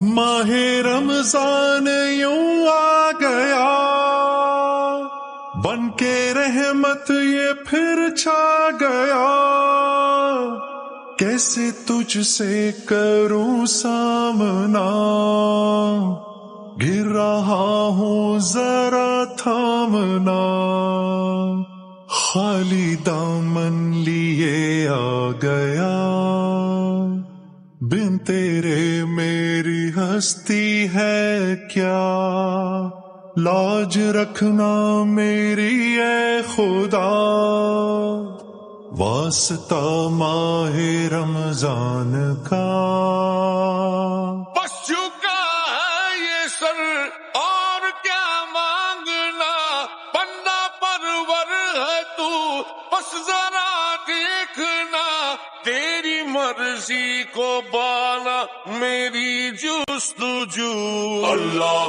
ماہ رمضان یوں آ گیا، بن کے رحمت یہ پھر چھا گیا، کیسے تجھ سے کروں سامنا، گر رہا ہوں ذرا تھامنا، خالی دامن لیے آ گیا، بن تیرے میری ہستی ہے کیا، لاج رکھنا میری اے خدا، واسطہ ماہ رمضان کا۔ بس جھکا ہے یہ سر اور کیا مانگنا، بندہ پرور ہے تو بس ذرا دیکھنا، تیری مرضی کو بالا میری جستجو۔ اللہ